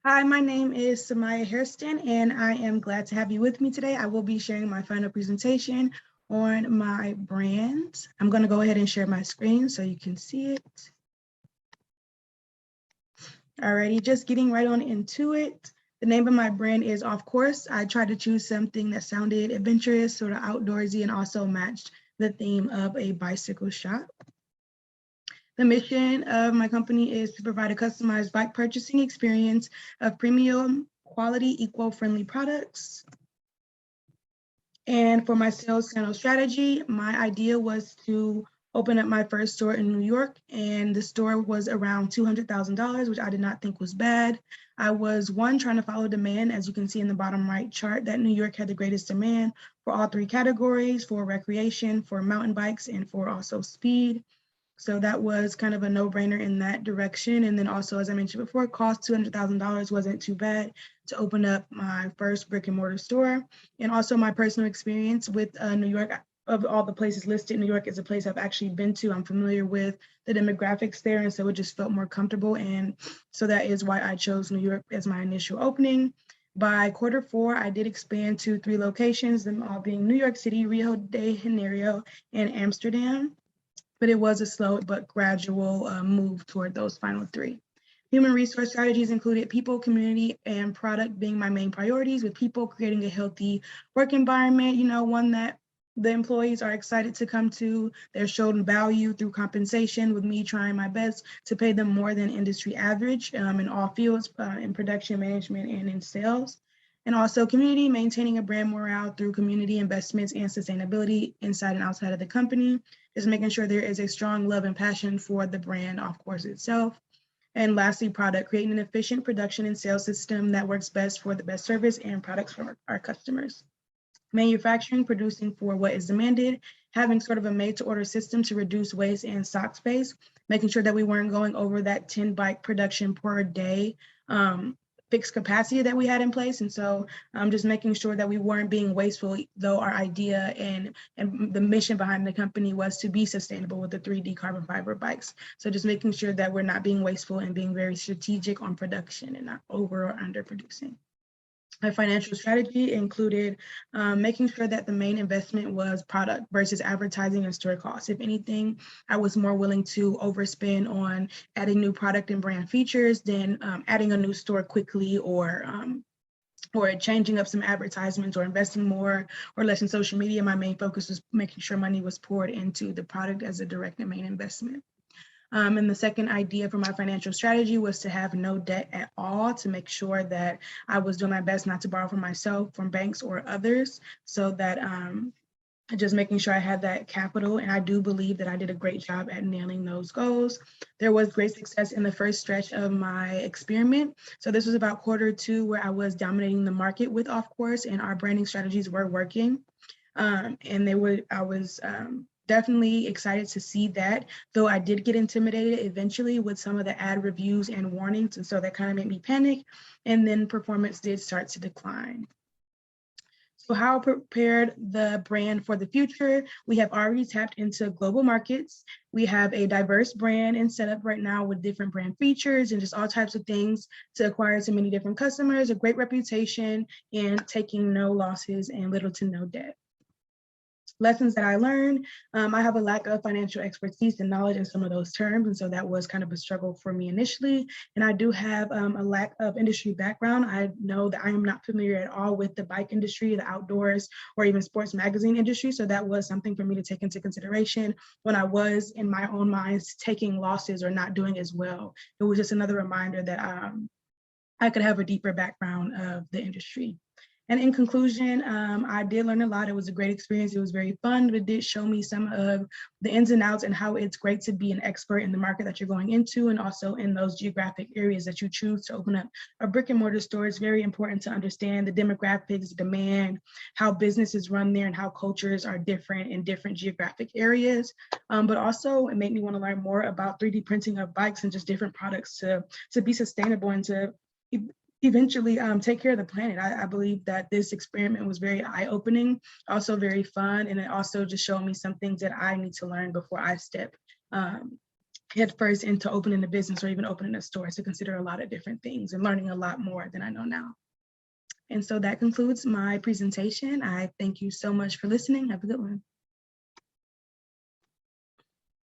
Hi, my name is Samaya Hairston, and I am glad to have you with me today. I will be sharing my final presentation on my brand. I'm going to go ahead and share my screen so you can see it. Alrighty, just getting right on into it. The name of my brand is Off Course. I tried to choose something that sounded adventurous, sort of outdoorsy, and also matched the theme of a bicycle shop. The mission of my company is to provide a customized bike purchasing experience of premium quality, eco-friendly products. And for my sales channel strategy, my idea was to open up my first store in New York, and the store was around $200,000, which I did not think was bad. I was trying to follow demand. As you can see in the bottom right chart, that New York had the greatest demand for all three categories: for recreation, for mountain bikes, and for also speed. So that was kind of a no-brainer in that direction. And then also, as I mentioned before, cost $200,000 wasn't too bad to open up my first brick and mortar store. And also my personal experience with New York, of all the places listed, New York is a place I've actually been to. I'm familiar with the demographics there, and so it just felt more comfortable. And so that is why I chose New York as my initial opening. By Q4, I did expand to 3 locations, them all being New York City, Rio de Janeiro, and Amsterdam. But it was a slow but gradual move toward those final 3. Human resource strategies included people, community, and product being my main priorities, with people creating a healthy work environment, one that the employees are excited to come to. They're shown value through compensation, with me trying my best to pay them more than industry average in all fields, in production management and in sales. And also community, maintaining a brand morale through community investments and sustainability inside and outside of the company, is making sure there is a strong love and passion for the brand, of course, itself. And lastly, product, creating an efficient production and sales system that works best for the best service and products for our customers. Manufacturing, producing for what is demanded, having sort of a made-to-order system to reduce waste and stock space, making sure that we weren't going over that 10 bike production per day fixed capacity that we had in place. And so just making sure that we weren't being wasteful, though our idea and the mission behind the company was to be sustainable with the 3D carbon fiber bikes. So just making sure that we're not being wasteful and being very strategic on production and not over or under producing. My financial strategy included making sure that the main investment was product versus advertising and store costs. If anything, I was more willing to overspend on adding new product and brand features than adding a new store quickly or changing up some advertisements or investing more or less in social media. My main focus was making sure money was poured into the product as a direct and main investment. And the second idea for my financial strategy was to have no debt at all, to make sure that I was doing my best not to borrow from myself, from banks or others, so that just making sure I had that capital. And I do believe that I did a great job at nailing those goals. There was great success in the first stretch of my experiment. So this was about Q2, where I was dominating the market with Off Course, and our branding strategies were working. I was definitely excited to see that, though I did get intimidated eventually with some of the ad reviews and warnings. And so that kind of made me panic. And then performance did start to decline. So how I prepared the brand for the future? We have already tapped into global markets. We have a diverse brand and setup right now with different brand features and just all types of things to acquire so many different customers, a great reputation, and taking no losses and little to no debt. Lessons that I learned, I have a lack of financial expertise and knowledge in some of those terms, and so that was kind of a struggle for me initially. And I do have a lack of industry background. I know that I am not familiar at all with the bike industry, the outdoors, or even sports magazine industry, so that was something for me to take into consideration when I was, in my own mind, taking losses or not doing as well. It was just another reminder that I could have a deeper background of the industry. And in conclusion, I did learn a lot. It was a great experience. It was very fun, but it did show me some of the ins and outs and how it's great to be an expert in the market that you're going into, and also in those geographic areas that you choose to open up a brick and mortar store. It's very important to understand the demographics, demand, how businesses run there, and how cultures are different in different geographic areas. But also it made me want to learn more about 3D printing of bikes and just different products to be sustainable and to eventually take care of the planet. I believe that this experiment was very eye-opening, also very fun, and it also just showed me some things that I need to learn before I step head first into opening a business or even opening a store, to consider a lot of different things and learning a lot more than I know now. And so that concludes my presentation. I thank you so much for listening. Have a good one.